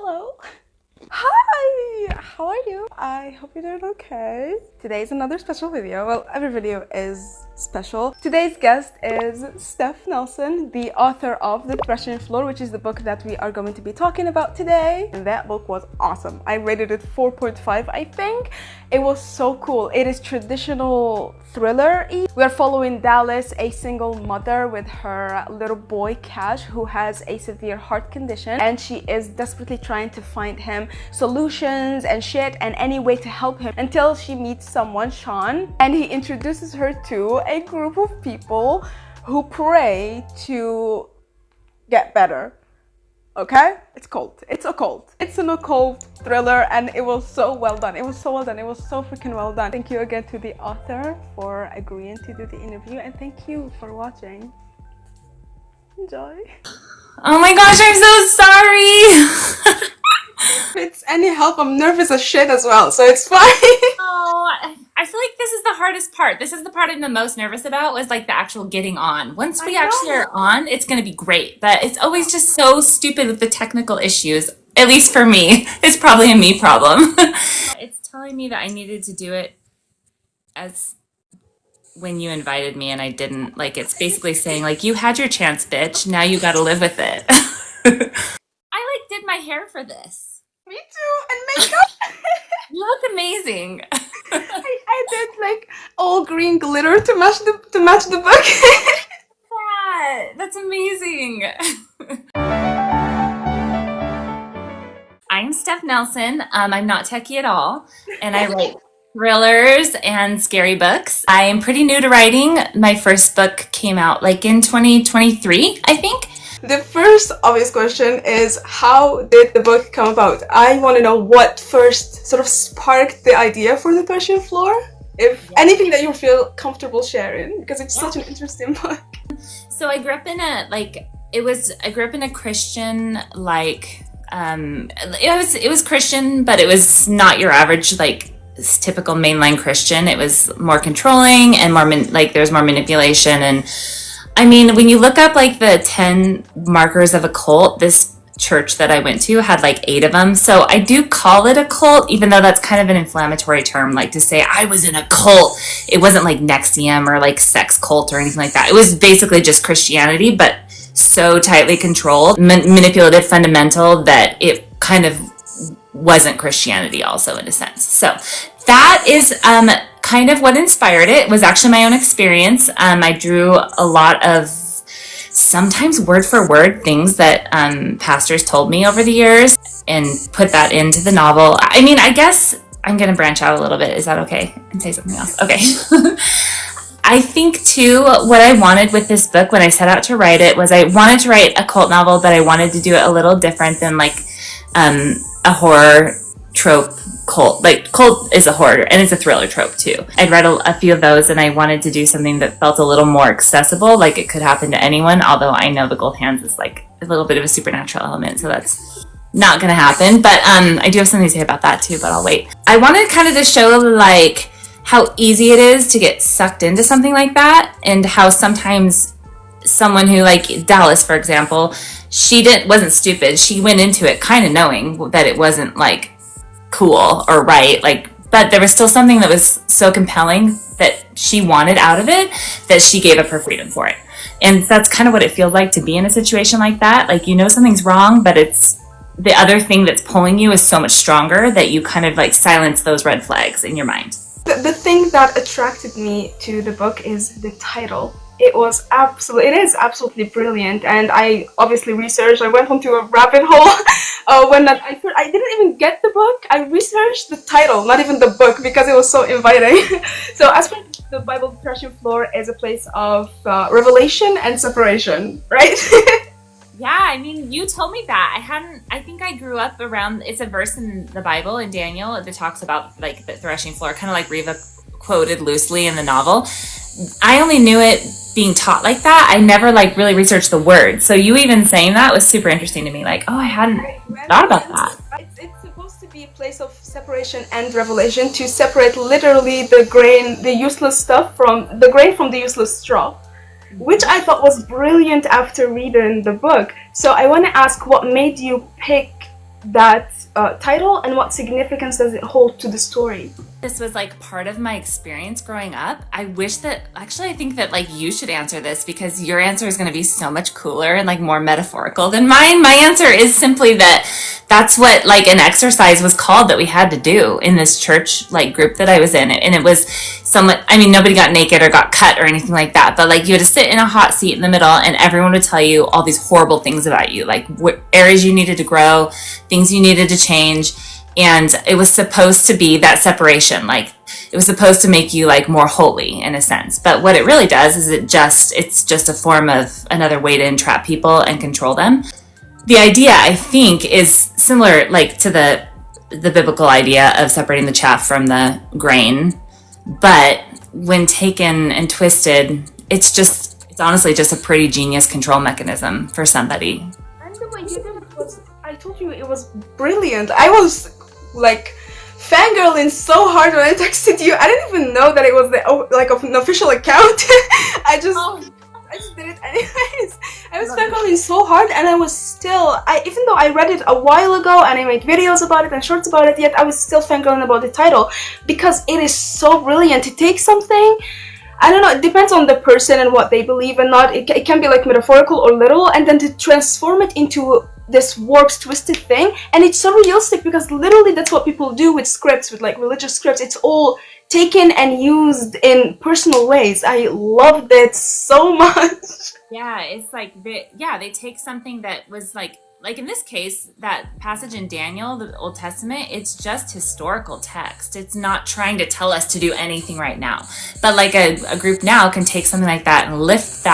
Hello. Hi, how are you? I hope you're doing okay. Today is another special video. Well, every video is special. Today's guest is Steph Nelson, the author of The Threshing Floor, which is the book that we are going to be talking about today. And that book was awesome. I rated it 4.5, I think. It was so cool. It is traditional thriller-y. We are following Dallas, a single mother with her little boy Cash, who has a severe heart condition, and she is desperately trying to find him solutions and shit and any way to help him until she meets someone, Sean, and he introduces her to a group of people who pray to get better. Okay? It's cult. It's occult. It's an occult thriller, and it was so well done. It was so well done. It was so freaking well done. Thank you again to the author for agreeing to do the interview, and thank you for watching. Enjoy. Oh my gosh, I'm so sorry. If it's any help, I'm nervous as shit as well, so it's fine. Oh, I feel like this is the hardest part. This is the part I'm the most nervous about, was like the actual getting on. Once we actually are on, it's going to be great, but it's always just so stupid with the technical issues. At least for me. It's probably a me problem. It's telling me that I needed to do it as when you invited me and I didn't. Like, it's basically saying, like, you had your chance, bitch. Now you got to live with it. I like did my hair for this. Me too, and makeup. You look amazing. I did like all green glitter to match the book. That's amazing. I'm Steph Nelson. I'm not techie at all, and I write thrillers and scary books. I am pretty new to writing. My first book came out like in 2023, I think. The first obvious question is, how did the book come about? I want to know what first sort of sparked the idea for The Threshing Floor. If anything that you feel comfortable sharing, because it's such an interesting book. So I grew up in a Christian, like, it was Christian, but it was not your average, like, typical mainline Christian. It was more controlling and more, there's more manipulation. And I mean, when you look up like the 10 markers of a cult, this church that I went to had like 8 of them. So I do call it a cult, even though that's kind of an inflammatory term, like to say I was in a cult. It wasn't like NXIVM or like sex cult or anything like that. It was basically just Christianity, but so tightly controlled, manipulative, fundamental, that it kind of wasn't Christianity also in a sense. So that is kind of what inspired it. It was actually my own experience. I drew a lot of sometimes word for word things that pastors told me over the years and put that into the novel. I mean, I guess I'm going to branch out a little bit. Is that okay? And say something else. Okay. I think too, what I wanted with this book when I set out to write it was I wanted to write a cult novel, but I wanted to do it a little different than like a horror trope cult. Like, cult is a horror and it's a thriller trope too. I'd read a few of those, and I wanted to do something that felt a little more accessible, like it could happen to anyone, although I know the Gold Hands is like a little bit of a supernatural element, so that's not gonna happen. But I do have something to say about that too, but I'll wait. I wanted kind of to show like how easy it is to get sucked into something like that, and how sometimes someone who, like Dallas, for example, she wasn't stupid. She went into it kind of knowing that it wasn't like cool or right, like, but there was still something that was so compelling that she wanted out of it that she gave up her freedom for it. And that's kind of what it feels like to be in a situation like that. Like, you know something's wrong, but it's the other thing that's pulling you is so much stronger that you kind of like silence those red flags in your mind. The thing that attracted me to the book is the title. It is absolutely brilliant, and I obviously researched. I went onto a rabbit hole when I didn't even get the book. I researched the title, not even the book, because it was so inviting. So as for the Bible, The Threshing Floor is a place of revelation and separation, right? Yeah, I mean, you told me that. I think I grew up around, it's a verse in the Bible in Daniel that talks about like the threshing floor, kind of like Reva quoted loosely in the novel. I only knew it being taught like that. I never like really researched the word. So you even saying that was super interesting to me. Like, oh, I hadn't thought about that. It's supposed to be a place of separation and revelation, to separate literally the grain, the useless stuff from the grain from the useless straw, which I thought was brilliant after reading the book. So I want to ask, what made you pick that title, and what significance does it hold to the story? This was like part of my experience growing up. I wish that, actually, I think that like you should answer this because your answer is going to be so much cooler and like more metaphorical than mine. My answer is simply that that's what like an exercise was called that we had to do in this church like group that I was in. And it was somewhat, I mean, nobody got naked or got cut or anything like that, but like you had to sit in a hot seat in the middle and everyone would tell you all these horrible things about you, like what areas you needed to grow, things you needed to change. And it was supposed to be that separation, like it was supposed to make you like more holy in a sense. But what it really does is it's just a form of another way to entrap people and control them. The idea, I think, is similar like to the biblical idea of separating the chaff from the grain. But when taken and twisted, it's honestly just a pretty genius control mechanism for somebody. And the way you did it was, I told you, it was brilliant. I was like fangirling so hard when I texted you. I didn't even know that it was an official account. I just did it anyways. I was fangirling so hard, and I was still, even though I read it a while ago and I made videos about it and shorts about it, yet I was still fangirling about the title because it is so brilliant. To take something, I don't know, it depends on the person and what they believe and not. It can be like metaphorical or literal, and then to transform it into this warped, twisted thing. And it's so realistic because literally that's what people do with scripts, with like religious scripts. It's all taken and used in personal ways. I loved it so much. Yeah, it's like they take something that was like in this case, that passage in Daniel, the Old Testament, it's just historical text. It's not trying to tell us to do anything right now. But like a group now can take something like that and lift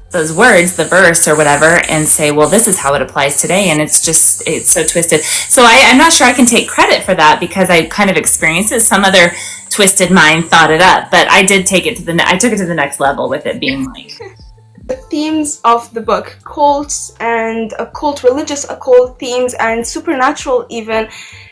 those words, the verse or whatever, and say, well, this is how it applies today. And it's so twisted. So I'm not sure I can take credit for that because I kind of experienced it. Some other twisted mind thought it up, but I did I took it to the next level with it being like. The themes of the book, cults and occult, religious occult themes and supernatural even,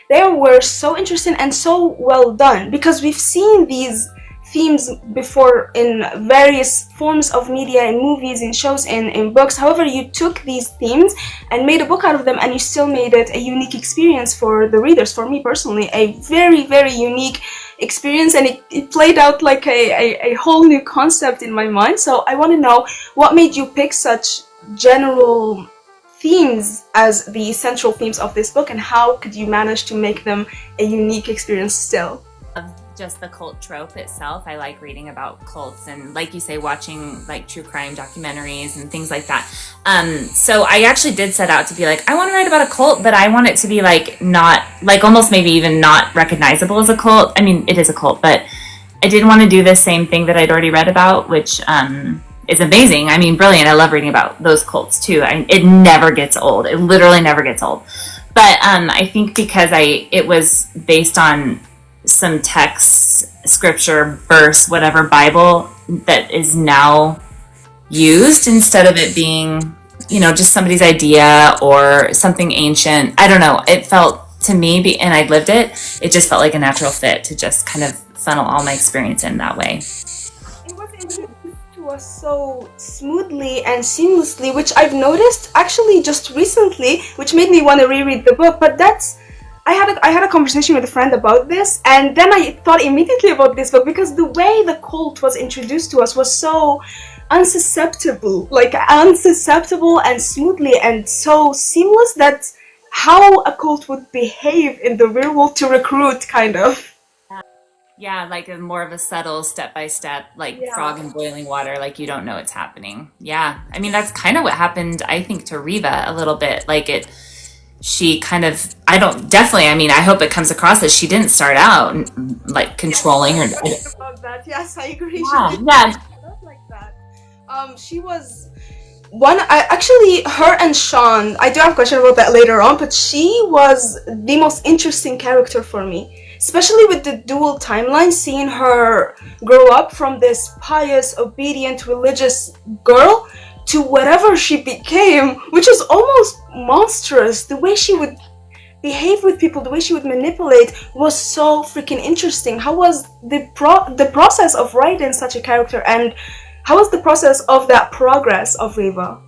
they were so interesting and so well done because we've seen these themes before in various forms of media, in movies, in shows, in books. However, you took these themes and made a book out of them, and you still made it a unique experience for the readers. For me personally, a very, very unique experience, and it played out like a whole new concept in my mind. So I want to know, what made you pick such general themes as the central themes of this book, and how could you manage to make them a unique experience still? Just the cult trope itself. I like reading about cults and, like you say, watching like true crime documentaries and things like that. So I actually did set out to be like, I want to write about a cult, but I want it to be like not like almost maybe even not recognizable as a cult. I mean, it is a cult, but I didn't want to do the same thing that I'd already read about, which is amazing. I mean, brilliant. I love reading about those cults too. It never gets old. It literally never gets old. But I think because it was based on some text, scripture, verse, whatever, Bible that is now used instead of it being, just somebody's idea or something ancient. I don't know. It felt to me, and I lived it, it just felt like a natural fit to just kind of funnel all my experience in that way. It was introduced to us so smoothly and seamlessly, which I've noticed actually just recently, which made me want to reread the book. But I had a conversation with a friend about this, and then I thought immediately about this book because the way the cult was introduced to us was so unsusceptible and smoothly and so seamless that how a cult would behave in the real world to recruit, kind of. Yeah, like more of a subtle step-by-step, like frog in boiling water, like you don't know it's happening. Yeah, I mean, that's kind of what happened, I think, to Riva a little bit. Like she kind of, I hope it comes across that she didn't start out like controlling or. About that. Yes, I agree. Yeah, She not like that. She was one. Her and Sean. I do have a question about that later on, but she was the most interesting character for me, especially with the dual timeline. Seeing her grow up from this pious, obedient, religious girl to whatever she became, which is almost monstrous. The way she would behave with people, the way she would manipulate was so freaking interesting. How was the process of writing such a character, and how was the process of that progress of Riva?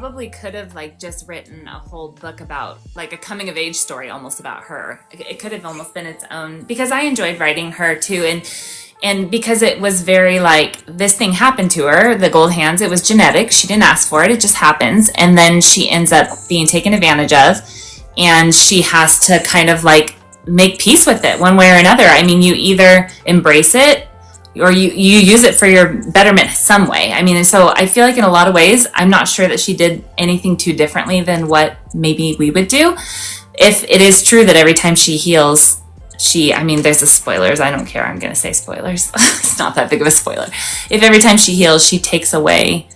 probably could have like just written a whole book about like a coming of age story almost about her. It could have almost been its own, because I enjoyed writing her too. And because it was very like, this thing happened to her, the gold hands, it was genetic. She didn't ask for it. It just happens. And then she ends up being taken advantage of, and she has to kind of like make peace with it one way or another. I mean, you either embrace it or you use it for your betterment some way. I mean, and so I feel like in a lot of ways, I'm not sure that she did anything too differently than what maybe we would do. If it is true that every time she heals, I mean, there's the spoilers. I don't care. I'm going to say spoilers. It's not that big of a spoiler. If every time she heals, she takes away,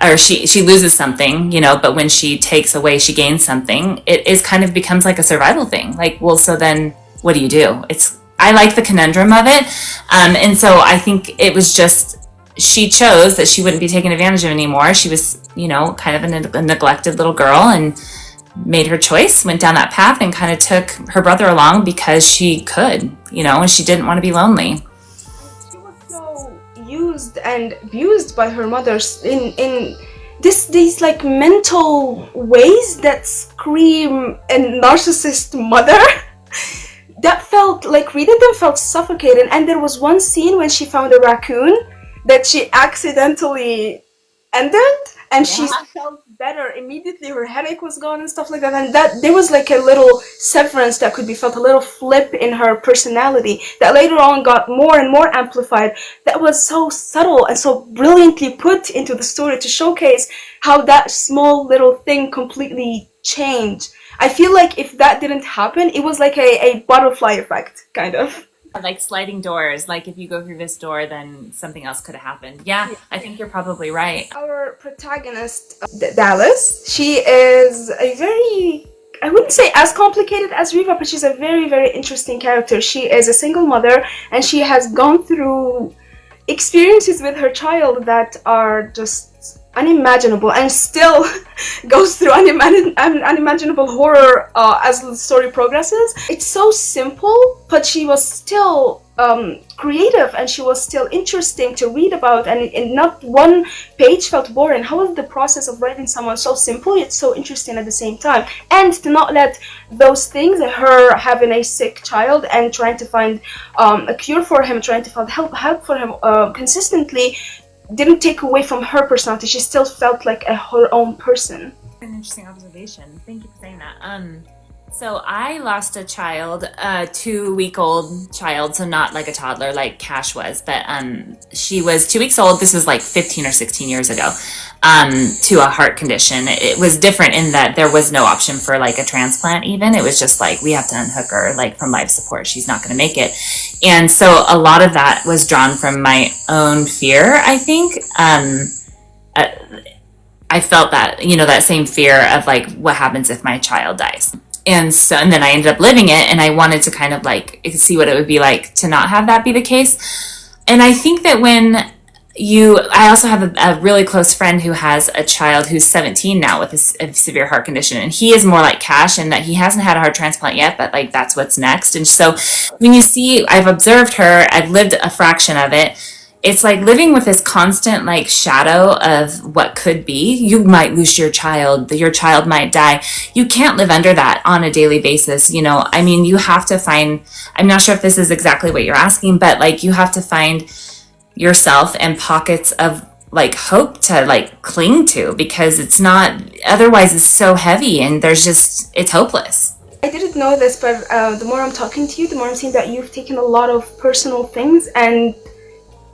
or she loses something, you know, but when she takes away, she gains something, it is kind of becomes like a survival thing. Like, well, so then what do? I like the conundrum of it. And so I think it was just, she chose that she wouldn't be taken advantage of anymore. She was, you know, kind of a neglected little girl, and made her choice, went down that path, and kind of took her brother along because she could, you know, and she didn't want to be lonely. She was so used and abused by her mother in these like mental ways that scream a narcissist mother. That felt like, reading them felt suffocating. And there was one scene when she found a raccoon that she accidentally ended, and she felt better immediately. Her headache was gone and stuff like that. And that there was like a little severance that could be felt, a little flip in her personality that later on got more and more amplified. That was so subtle and so brilliantly put into the story to showcase how that small little thing completely changed. I feel like if that didn't happen, it was like a butterfly effect, kind of. Like sliding doors, like if you go through this door, then something else could have happened. Yeah, I think you're probably right. Our protagonist, Dallas, she is a very, I wouldn't say as complicated as Riva, but she's a very, very interesting character. She is a single mother, and she has gone through experiences with her child that are just unimaginable, and still goes through unimaginable horror as the story progresses. It's so simple, but she was still creative, and she was still interesting to read about, and not one page felt boring. How is the process of writing someone so simple yet so interesting at the same time, and to not let those things, her having a sick child and trying to find a cure for him, trying to find help for him consistently, didn't take away from her personality. She still felt like her own person. An interesting observation. Thank you for saying that. So I lost a child, a 2-week-old child, so not like a toddler like Cash was, but she was 2 weeks old. This was like 15 or 16 years ago, to a heart condition. It was different in that there was no option for like a transplant even. It was just like, we have to unhook her like from life support. She's not going to make it. And so a lot of that was drawn from my own fear, I think. I felt that, you know, that same fear of like, what happens if my child dies? And then I ended up living it, and I wanted to kind of like see what it would be like to not have that be the case. And I think that I also have a really close friend who has a child who's 17 now with a severe heart condition, and he is more like Cash in that he hasn't had a heart transplant yet, but like that's what's next. And so when you see, I've observed her, I've lived a fraction of it. It's like living with this constant like shadow of what could be. You might lose your child might die. You can't live under that on a daily basis. You know, I mean, you have to find, I'm not sure if this is exactly what you're asking, but like you have to find yourself and pockets of like hope to like cling to, because it's not, otherwise it's so heavy and it's hopeless. I didn't know this, but the more I'm talking to you, the more I'm seeing that you've taken a lot of personal things and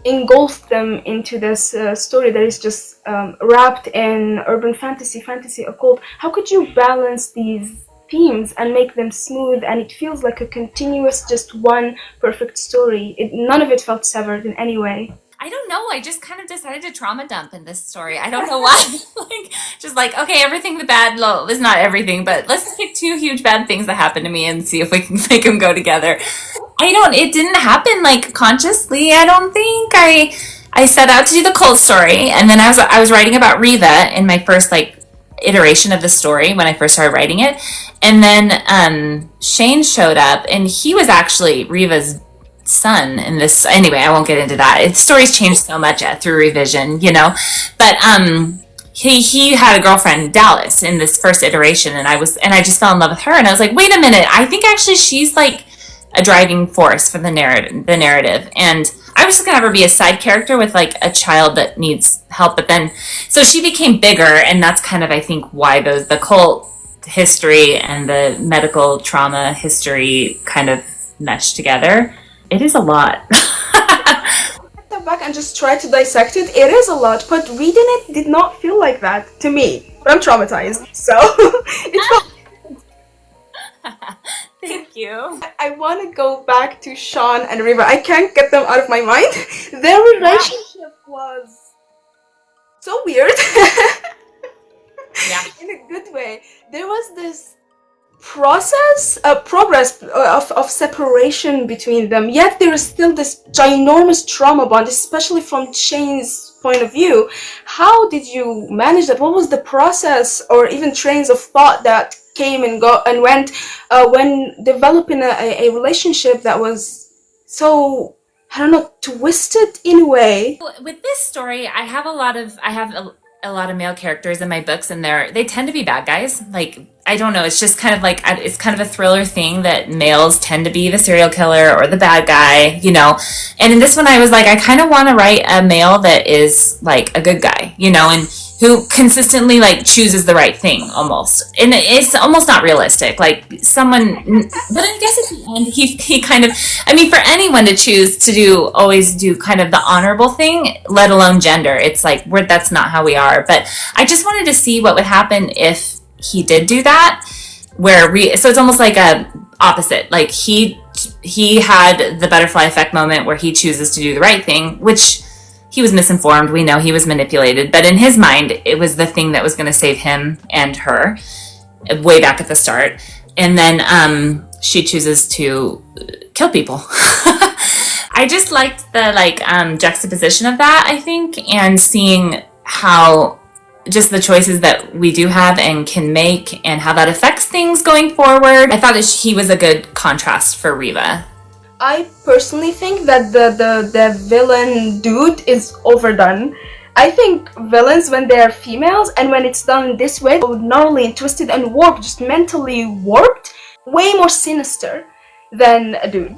engulfed them into this story that is just wrapped in urban fantasy occult. How could you balance these themes and make them smooth, and it feels like a continuous, just one perfect story? None of it felt severed in any way. I don't know. I just kind of decided to trauma dump in this story. I don't know why. Okay, everything the bad, is not everything, but let's pick 2 huge bad things that happened to me and see if we can make them go together. It didn't happen like consciously. I don't think I set out to do the cold story, and then I was writing about Riva in my first like iteration of the story when I first started writing it, and then Shane showed up, and he was actually Riva's son in this. Anyway, I won't get into that. The story's changed so much through revision, you know, but he had a girlfriend, Dallas, in this first iteration, and I just fell in love with her, and I was like, wait a minute, I think actually she's like a driving force for the narrative, and I was just gonna have her be a side character with like a child that needs help, but then so she became bigger, and that's kind of I think why the cult history and the medical trauma history kind of meshed together. It is a lot. Step back and just try to dissect it. It is a lot, but reading it did not feel like that to me. But I'm traumatized, so it felt. Thank you. I want to go back to Sean and Riva. I can't get them out of my mind. Their relationship was so weird. Yeah. In a good way. There was this progress of separation between them, yet there is still this ginormous trauma bond, especially from Shane's point of view. How did you manage that? What was the process or even trains of thought that came and went when developing a relationship that was so, I don't know, twisted in a way? With this story, I have a lot of male characters in my books, and they tend to be bad guys. Like, I don't know, it's just kind of like, it's kind of a thriller thing that males tend to be the serial killer or the bad guy, you know. And in this one, I was like, I kind of want to write a male that is like a good guy, you know, and who consistently like chooses the right thing almost. And it's almost not realistic. Like someone, but I guess at the end, he kind of, I mean, for anyone to choose to always do kind of the honorable thing, let alone gender, it's like, that's not how we are. But I just wanted to see what would happen if he did do that, so it's almost like a opposite. Like he had the butterfly effect moment where he chooses to do the right thing, which he was misinformed. We know he was manipulated, but in his mind, it was the thing that was going to save him and her way back at the start. And then she chooses to kill people. I just liked the juxtaposition of that, I think, and seeing how just the choices that we do have and can make and how that affects things going forward. I thought that he was a good contrast for Riva. I personally think that the villain dude is overdone. I think villains, when they're females and when it's done this way, not only twisted and warped, just mentally warped, way more sinister than a dude.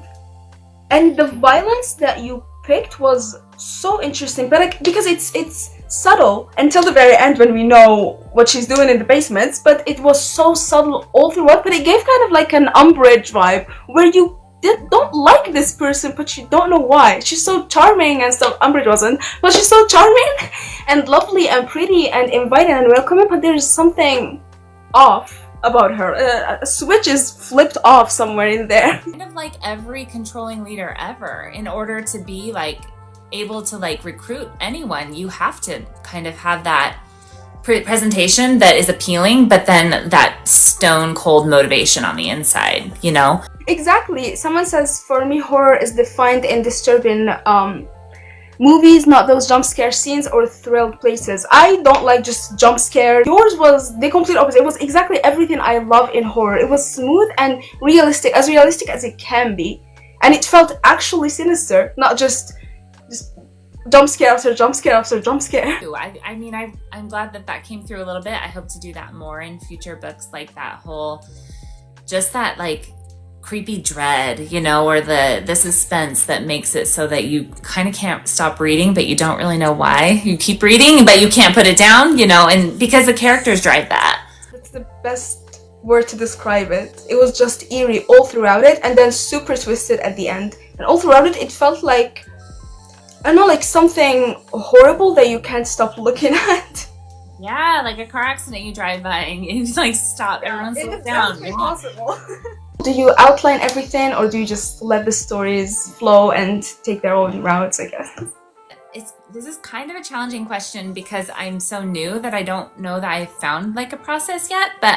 And the violence that you picked was so interesting, but because it's subtle until the very end when we know what she's doing in the basements, but it was so subtle all throughout, but it gave kind of like an Umbridge vibe where you don't like this person, but you don't know why. She's so charming and stuff. Umbridge wasn't, but she's so charming and lovely and pretty and inviting and welcoming, but there's something off about her. A switch is flipped off somewhere in there. Kind of like every controlling leader ever. In order to be like able to like recruit anyone, you have to kind of have that presentation that is appealing, but then that stone cold motivation on the inside, you know? Exactly. Someone says, for me, horror is defined in disturbing movies, not those jump scare scenes or thrilled places. I don't like just jump scare. Yours was the complete opposite. It was exactly everything I love in horror. It was smooth and realistic as it can be. And it felt actually sinister, not just jump scare after jump scare after jump scare. I mean, I'm glad that came through a little bit. I hope to do that more in future books, like that whole, just that like creepy dread, you know, or the suspense that makes it so that you kind of can't stop reading, but you don't really know why. You keep reading, but you can't put it down, you know, and because the characters drive that. That's the best word to describe it. It was just eerie all throughout it, and then super twisted at the end. And all throughout it, it felt like, I don't know, like something horrible that you can't stop looking at. Yeah, like a car accident you drive by and you just like stop, everyone slows down. It's possible. Do you outline everything, or do you just let the stories flow and take their own routes, I guess? This is kind of a challenging question because I'm so new that I don't know that I've found like a process yet. But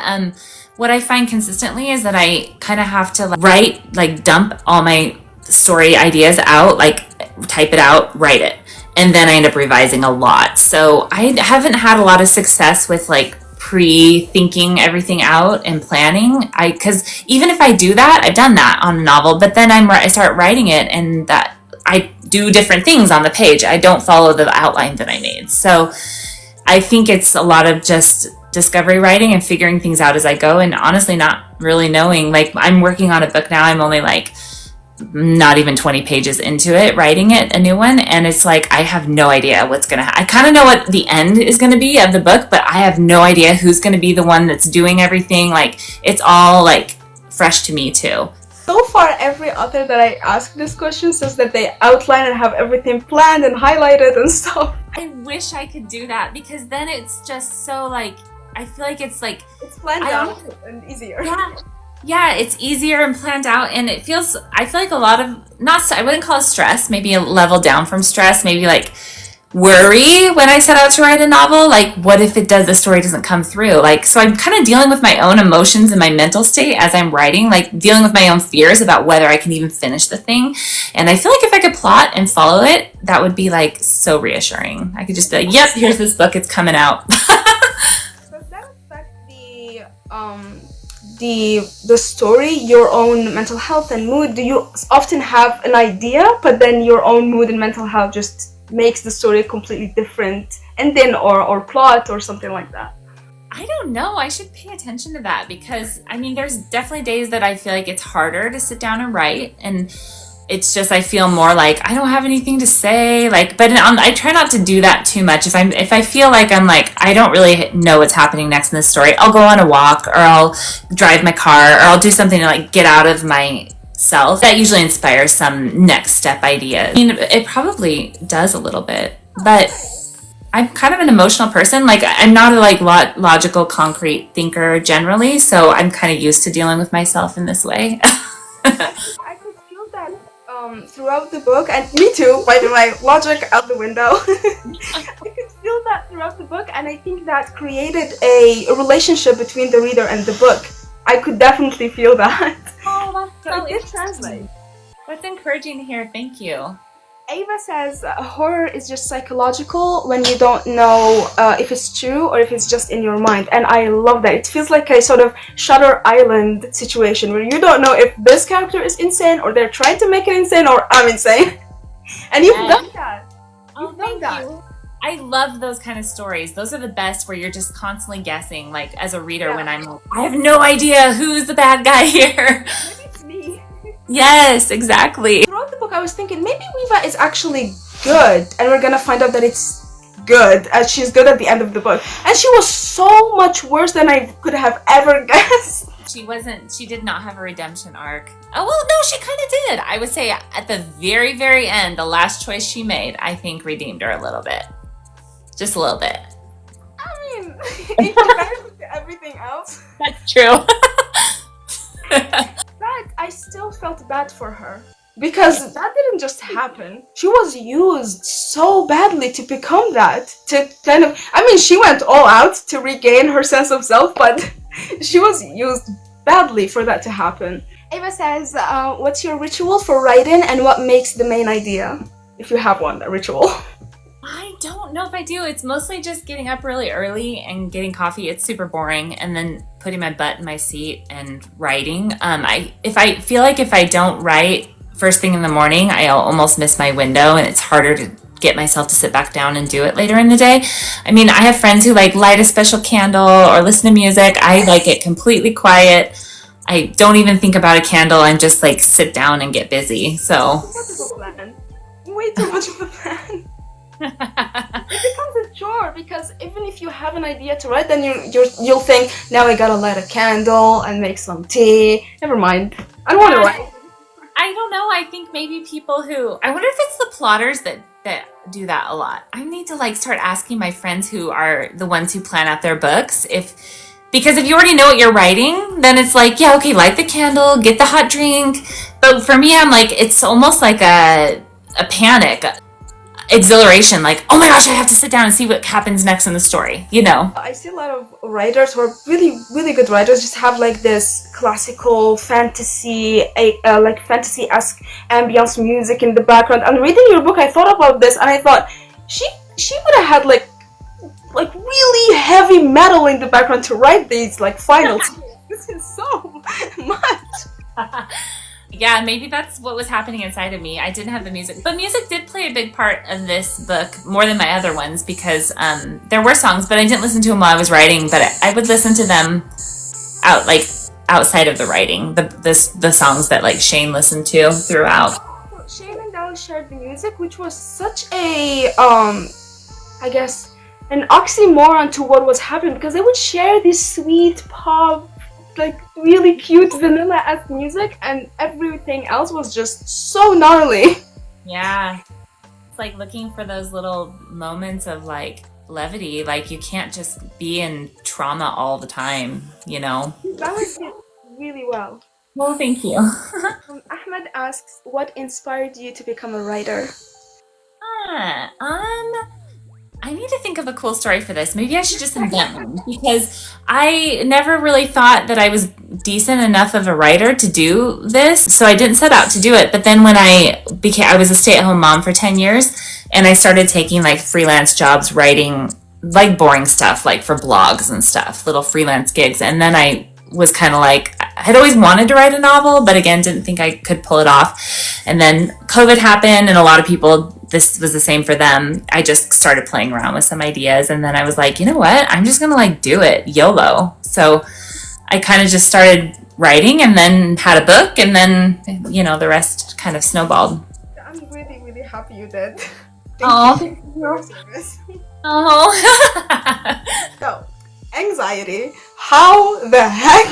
what I find consistently is that I kind of have to dump all my story ideas out, like type it out, write it, and then I end up revising a lot. So I haven't had a lot of success with like pre-thinking everything out and planning. Because even if I do that, I've done that on a novel, but then I start writing it and that I do different things on the page. I don't follow the outline that I made. So I think it's a lot of just discovery writing and figuring things out as I go, and honestly not really knowing. Like, I'm working on a book now. I'm only like not even 20 pages into it, writing it, a new one, and it's like I have no idea what's gonna I kind of know what the end is gonna be of the book, but I have no idea who's gonna be the one that's doing everything. Like, it's all like fresh to me too. So far, every author that I ask this question says that they outline and have everything planned and highlighted and stuff. I wish I could do that, because then it's just so like, I feel like it's like it's planned out and easier. Yeah, it's easier and planned out, and I feel like a lot of, I wouldn't call it stress, maybe a level down from stress, maybe like worry when I set out to write a novel, like what if the story doesn't come through? Like, so I'm kind of dealing with my own emotions and my mental state as I'm writing, like dealing with my own fears about whether I can even finish the thing. And I feel like if I could plot and follow it, that would be like so reassuring. I could just be like, yep, here's this book, it's coming out. Does that affect the story, your own mental health and mood? Do you often have an idea, but then your own mood and mental health just makes the story a completely different ending or plot or something like that? I don't know. I should pay attention to that, because I mean, there's definitely days that I feel like it's harder to sit down and write, and it's just, I feel more like I don't have anything to say, like, but I try not to do that too much. If I feel like I'm like, I don't really know what's happening next in the story, I'll go on a walk, or I'll drive my car, or I'll do something to like get out of myself. That usually inspires some next step idea. I mean, it probably does a little bit, but I'm kind of an emotional person. Like, I'm not a like logical, concrete thinker generally, so I'm kind of used to dealing with myself in this way. I could feel that throughout the book, and me too, by the way, logic out the window. I could feel that throughout the book, and I think that created a relationship between the reader and the book. I could definitely feel that. Oh, that's so it did translate. That's encouraging to hear. Thank you. Ava says horror is just psychological when you don't know if it's true or if it's just in your mind, and I love that. It feels like a sort of Shutter Island situation where you don't know if this character is insane or they're trying to make it insane or I'm insane. And you've done that. You've done that. I love those kind of stories. Those are the best, where you're just constantly guessing, like as a reader, when I'm like, I have no idea who's the bad guy here. Maybe it's me. Yes, exactly. Throughout the book, I was thinking maybe Weeva is actually good, and we're gonna find out that it's good, as she's good at the end of the book. And she was so much worse than I could have ever guessed. She did not have a redemption arc. Oh, well, no, she kind of did. I would say at the very, very end, the last choice she made, I think redeemed her a little bit. Just a little bit. I mean, in comparison to everything else. That's true. But I still felt bad for her, because that didn't just happen. She was used so badly to become that. To kind of, I mean, she went all out to regain her sense of self, but she was used badly for that to happen. Ava says, what's your ritual for writing, and what makes the main idea? If you have one, a ritual. I don't know if I do. It's mostly just getting up really early and getting coffee. It's super boring. And then putting my butt in my seat and writing. If I don't write first thing in the morning, I'll almost miss my window, and it's harder to get myself to sit back down and do it later in the day. I mean, I have friends who like light a special candle or listen to music. I like it completely quiet. I don't even think about a candle. I'm just like sit down and get busy. So way too much of a plan. It becomes a chore, because even if you have an idea to write, then you'll think, now I gotta light a candle and make some tea. Never mind. I don't want to write. I don't know. I think maybe people who, I wonder if it's the plotters that do that a lot. I need to like start asking my friends who are the ones who plan out their books because if you already know what you're writing, then it's like, yeah, okay, light the candle, get the hot drink. But for me, I'm like, it's almost like a panic. Exhilaration, like, oh my gosh, I have to sit down and see what happens next in the story, you know? I see a lot of writers who are really, really good writers just have like this classical fantasy, like fantasy-esque ambience music in the background. And reading your book, I thought about this, and I thought, she would have had like really heavy metal in the background to write these like final scenes. This is so much. Yeah, maybe that's what was happening inside of me. I didn't have the music, but music did play a big part of this book more than my other ones because there were songs, but I didn't listen to them while I was writing. But I would listen to them outside of the writing, the songs that like Shane listened to throughout. Shane and Dallas shared the music, which was such a I guess an oxymoron to what was happening, because they would share this sweet pop, like really cute vanilla-esque music, and everything else was just so gnarly. Yeah, it's like looking for those little moments of like levity. Like you can't just be in trauma all the time, you know. Balanced it really well. Well, thank you. Ahmed asks, what inspired you to become a writer? I need to think of a cool story for this. Maybe I should just invent one because I never really thought that I was decent enough of a writer to do this. So I didn't set out to do it. But then when I was a stay-at-home mom for 10 years and I started taking like freelance jobs writing like boring stuff, like for blogs and stuff, little freelance gigs. And then I was kind of like, I had always wanted to write a novel, but again, didn't think I could pull it off. And then COVID happened and a lot of people, this was the same for them. I just started playing around with some ideas. And then I was like, you know what? I'm just going to like do it YOLO. So I kind of just started writing and then had a book and then, you know, the rest kind of snowballed. I'm really, really happy you did. Oh, Thank you for your service. Oh. So, anxiety. How the heck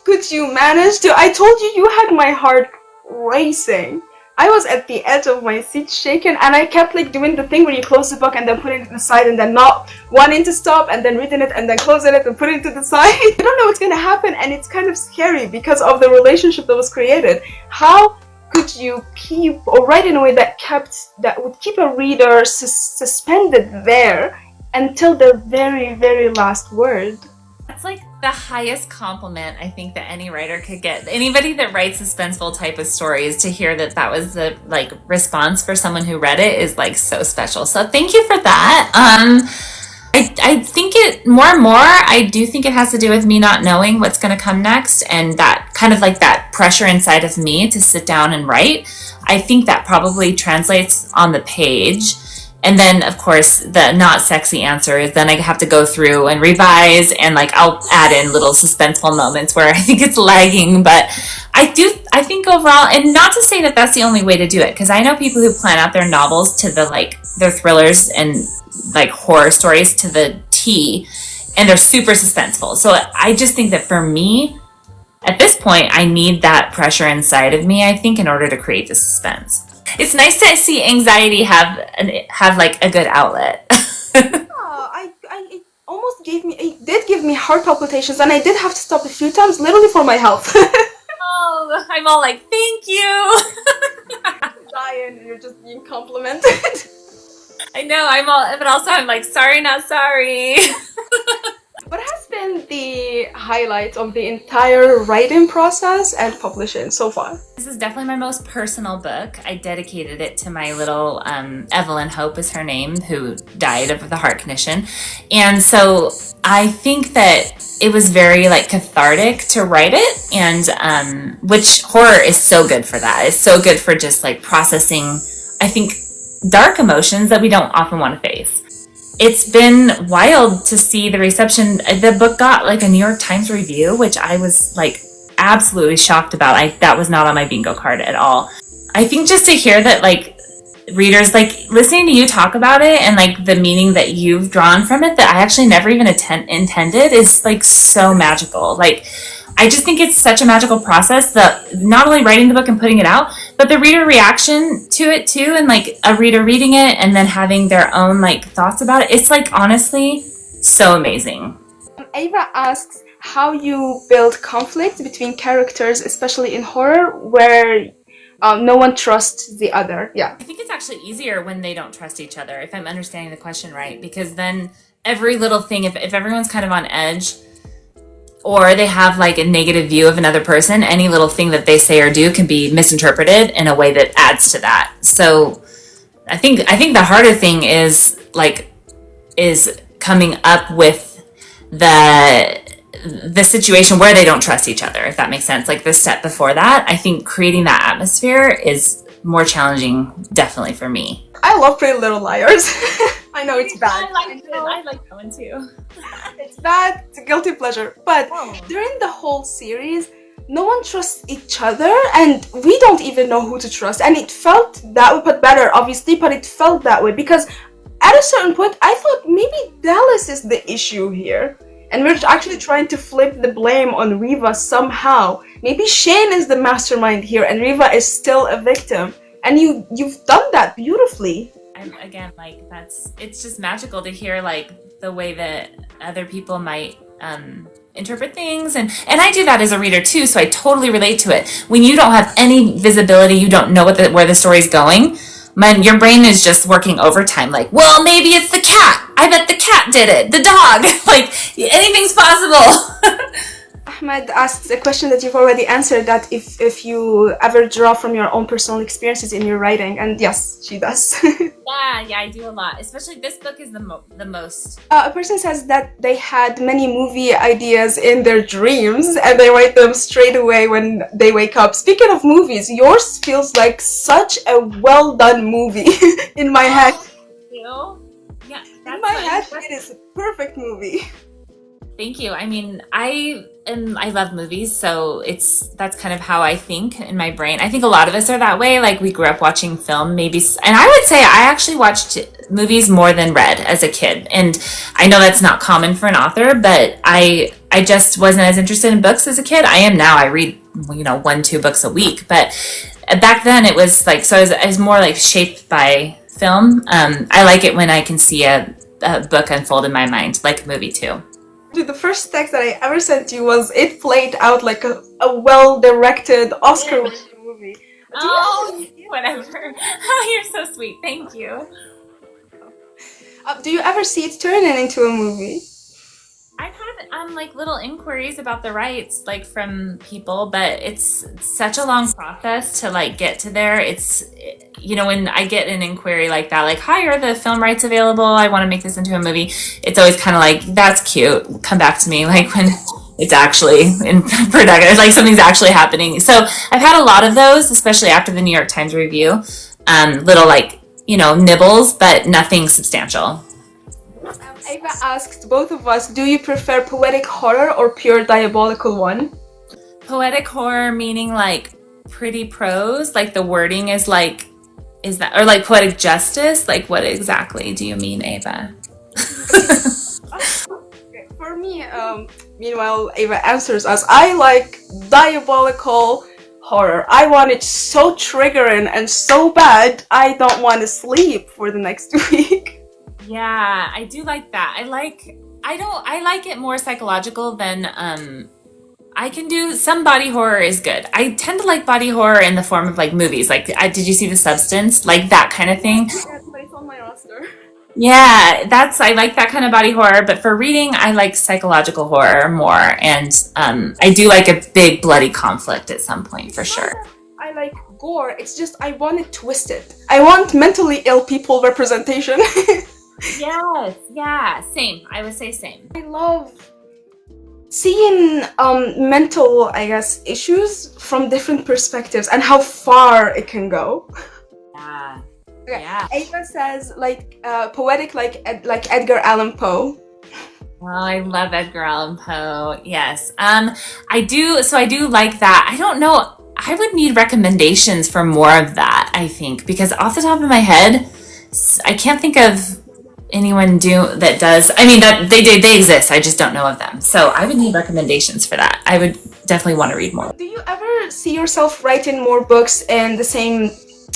could you manage to? I told you you had my heart racing. I was at the edge of my seat shaking, and I kept like doing the thing where you close the book and then put it to the side and then not wanting to stop and then reading it and then closing it and putting it to the side. You don't know what's going to happen, and it's kind of scary because of the relationship that was created. How could you keep or write in a way that would keep a reader suspended there until the very, very last word? That's like the highest compliment I think that any writer could get. Anybody that writes suspenseful type of stories, to hear that was the like response for someone who read it is like so special. So thank you for that. I think it more and more, I do think it has to do with me not knowing what's going to come next, and that kind of like that pressure inside of me to sit down and write. I think that probably translates on the page. And then, of course, the not sexy answer is then I have to go through and revise, and like I'll add in little suspenseful moments where I think it's lagging. But I think overall, and not to say that that's the only way to do it, because I know people who plan out their novels to the like their thrillers and like horror stories to the T, and they're super suspenseful. So I just think that for me, at this point, I need that pressure inside of me, I think, in order to create the suspense. It's nice to see anxiety have like a good outlet. It almost did give me heart palpitations, and I did have to stop a few times, literally for my health. Oh, I'm all like, thank you. Diane, you're just being complimented. I know, but also I'm like, sorry, not sorry. What has been the highlight of the entire writing process and publishing so far? This is definitely my most personal book. I dedicated it to my little Evelyn Hope is her name, who died of the heart condition. And so I think that it was very like cathartic to write it, and which horror is so good for that. It's so good for just like processing, I think, dark emotions that we don't often want to face. It's been wild to see the reception. The book got like a New York Times review, which I was like absolutely shocked about. That was not on my bingo card at all. I think just to hear that like readers, like listening to you talk about it and like the meaning that you've drawn from it that I actually never even intended is like so magical. Like I just think it's such a magical process, that not only writing the book and putting it out, but the reader reaction to it too, and like a reader reading it and then having their own like thoughts about it. It's like honestly so amazing. Ava asks how you build conflict between characters, especially in horror, where no one trusts the other. Yeah. I think it's actually easier when they don't trust each other, if I'm understanding the question right, because then every little thing, if everyone's kind of on edge, or they have like a negative view of another person, any little thing that they say or do can be misinterpreted in a way that adds to that. So I think the harder thing is coming up with the the situation where they don't trust each other, if that makes sense. Like the step before that, I think creating that atmosphere is more challenging, definitely for me. I love Pretty Little Liars. I know it's bad. I like that one too. It's bad, it's a guilty pleasure. But during the whole series, no one trusts each other, and we don't even know who to trust. And it felt that way, but better, obviously, but it felt that way because at a certain point, I thought maybe Dallas is the issue here. And we're actually trying to flip the blame on Riva somehow. Maybe Shane is the mastermind here and Riva is still a victim. And you've done that beautifully. And again, like it's just magical to hear like the way that other people might interpret things. And I do that as a reader too, so I totally relate to it. When you don't have any visibility, you don't know where the story's going, your brain is just working overtime. Like, well, maybe it's the cat. I bet the cat did it. The dog. Like, anything's possible. Ahmed asks a question that you've already answered, that if you ever draw from your own personal experiences in your writing, and yes, she does. Yeah, I do a lot. Especially this book is the most. A person says that they had many movie ideas in their dreams and they write them straight away when they wake up. Speaking of movies, yours feels like such a well done movie in my head. Yeah, in my head, it is a perfect movie. Thank you. I mean, I love movies, so that's kind of how I think in my brain. I think a lot of us are that way. Like we grew up watching film, maybe, and I would say I actually watched movies more than read as a kid. And I know that's not common for an author, but I just wasn't as interested in books as a kid. I am now. I read 1-2 books a week, but back then it was like, so I was more like shaped by film. I like it when I can see a book unfold in my mind, like a movie too. The first text that I ever sent you was, it played out like a well-directed Oscar-winning movie. Whatever. Oh, you're so sweet. Thank you. Do you ever see it turning into a movie? I've had like little inquiries about the rights, like from people, but it's such a long process to like get to there. It's, when I get an inquiry like that, like, hi, are the film rights available? I want to make this into a movie. It's always kind of like, that's cute. Come back to me. Like when it's actually in production, like something's actually happening. So I've had a lot of those, especially after the New York Times review, little like, nibbles, but nothing substantial. Ava asked both of us, do you prefer poetic horror or pure diabolical one? Poetic horror meaning like pretty prose, like the wording is like, is that, or like poetic justice? Like what exactly do you mean, Ava? For me, meanwhile, Ava answers us, I like diabolical horror. I want it so triggering and so bad, I don't want to sleep for the next week. Yeah, I do like that. I like it more psychological than I can do. Some body horror is good. I tend to like body horror in the form of like movies. Like, did you see The Substance? Like that kind of thing. Yeah, it's on my roster. Yeah, I like that kind of body horror. But for reading, I like psychological horror more, and I do like a big bloody conflict at some point for sure. I like gore. It's just I want it twisted. I want mentally ill people representation. Yes, yeah, same. I would say same. I love seeing mental, issues from different perspectives and how far it can go. Yeah. Okay. Yeah. Ava says like poetic, like Edgar Allan Poe. Oh, I love Edgar Allan Poe. Yes. I do. So I do like that. I don't know. I would need recommendations for more of that, I think, because off the top of my head, I can't think of anyone that does. I mean, that they exist. I just don't know of them. So I would need recommendations for that. I would definitely want to read more. Do you ever see yourself writing more books in the same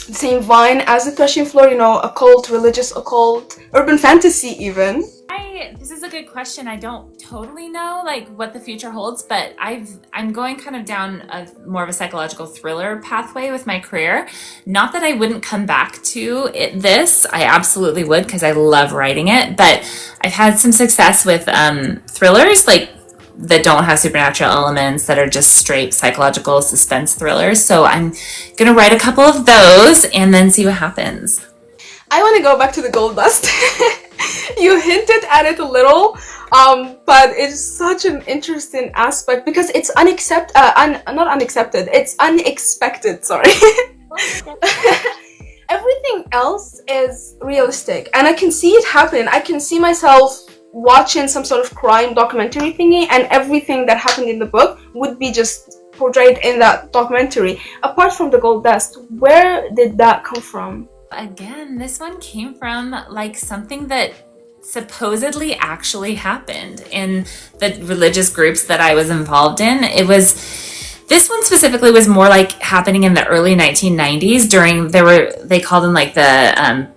vein as the Threshing Floor? Occult, religious occult, urban fantasy, even. This is a good question. I don't totally know like what the future holds, but I'm going kind of down more of a psychological thriller pathway with my career. Not that I wouldn't come back to this. I absolutely would because I love writing it, but I've had some success with thrillers like that don't have supernatural elements, that are just straight psychological suspense thrillers. So I'm gonna write a couple of those and then see what happens. I want to go back to the gold dust. You hinted at it a little, But it's such an interesting aspect because it's not unaccepted, it's unexpected, sorry. Everything else is realistic, and I can see it happen. I can see myself watching some sort of crime documentary thingy, and everything that happened in the book would be just portrayed in that documentary. Apart from the gold dust, where did that come from? Again, this one came from like something that supposedly actually happened in the religious groups that I was involved in. This one specifically was more like happening in the early 1990s they called them like the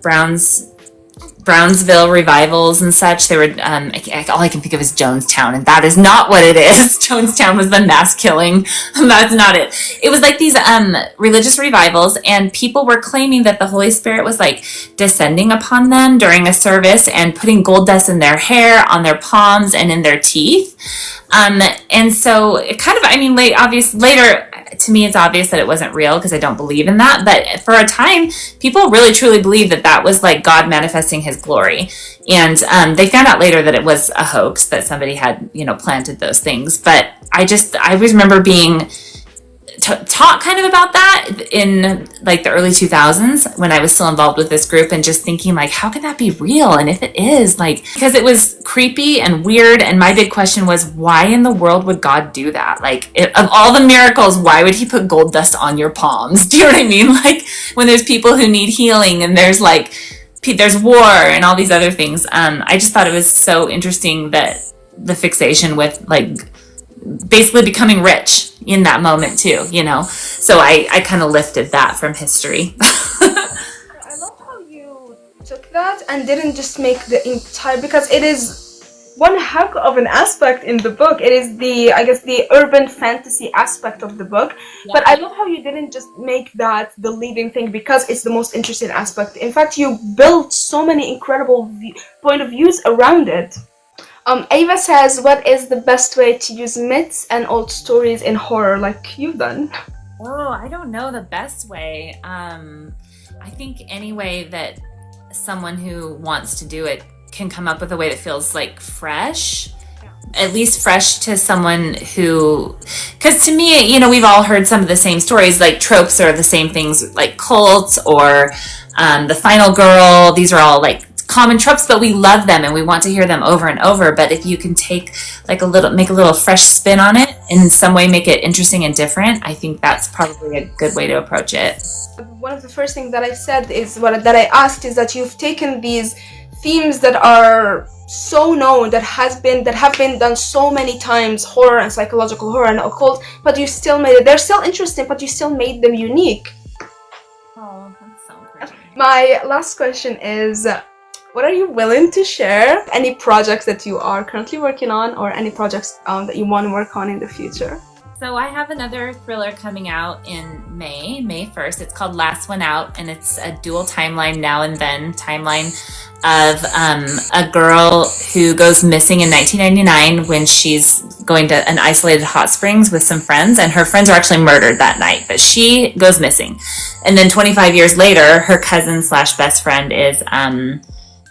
Brownsville revivals and such. They were all I can think of is Jonestown, and that is not what it is. Jonestown was the mass killing. That's not it. It was like these religious revivals, and people were claiming that the Holy Spirit was like descending upon them during a service and putting gold dust in their hair, on their palms, and in their teeth. And so it kind of, I mean, later, to me, it's obvious that it wasn't real because I don't believe in that. But for a time, people really truly believed that that was like God manifesting his glory. And they found out later that it was a hoax, that somebody had, planted those things. But I always remember being taught kind of about that in like the early 2000s when I was still involved with this group, and just thinking like, how can that be real? And if it is, like, because it was creepy and weird, and my big question was, why in the world would God do that? Like, of all the miracles, why would he put gold dust on your palms? Do you know what I mean? Like, when there's people who need healing, and there's war and all these other things. I just thought it was so interesting that the fixation with like basically becoming rich in that moment too, so I kind of lifted that from history. I love how you took that and didn't just make the entire, because it is one heck of an aspect in the book. It is the urban fantasy aspect of the book. Yeah. But I love how you didn't just make that the leading thing because it's the most interesting aspect. In fact, you built so many incredible point of views around it. Ava says, what is the best way to use myths and old stories in horror like you've done? Oh, I don't know the best way. I think any way that someone who wants to do it can come up with a way that feels like fresh. At least fresh to someone who, because to me, we've all heard some of the same stories, like tropes are the same things, like cults or the final girl. These are all like common tropes, but we love them and we want to hear them over and over. But if you can take like make a little fresh spin on it, in some way make it interesting and different, I think that's probably a good way to approach it. One of the first things that I said is that I asked is that you've taken these themes that are so known, that have been done so many times, horror and psychological horror and occult, but you still made it. They're still interesting, but you still made them unique. Oh, that's so great. My last question is, what are you willing to share? Any projects that you are currently working on, or any projects that you want to work on in the future? So I have another thriller coming out in May 1st. It's called Last One Out, and it's a dual timeline, now and then timeline of a girl who goes missing in 1999 when she's going to an isolated hot springs with some friends, and her friends are actually murdered that night, but she goes missing. And then 25 years later, her cousin / best friend is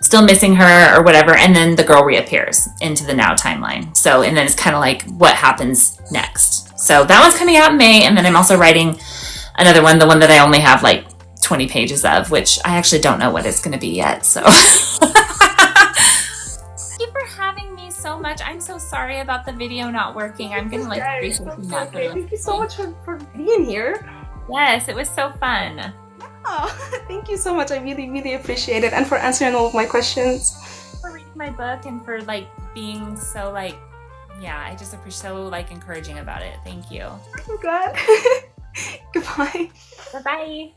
still missing her or whatever, and then the girl reappears into the now timeline. So, and then it's kind of like what happens next. So that one's coming out in May, and then I'm also writing another one, the one that I only have like 20 pages of, which I actually don't know what it's going to be yet. So thank you for having me so much. I'm so sorry about the video not working. I'm going to like research that. Thank you so much for being here. Yes, it was so fun. Oh, thank you so much. I really, really appreciate it, and for answering all of my questions. For reading my book and for like being so like, yeah, I just appreciate so like encouraging about it. Thank you. I'm glad. Goodbye. Bye-bye.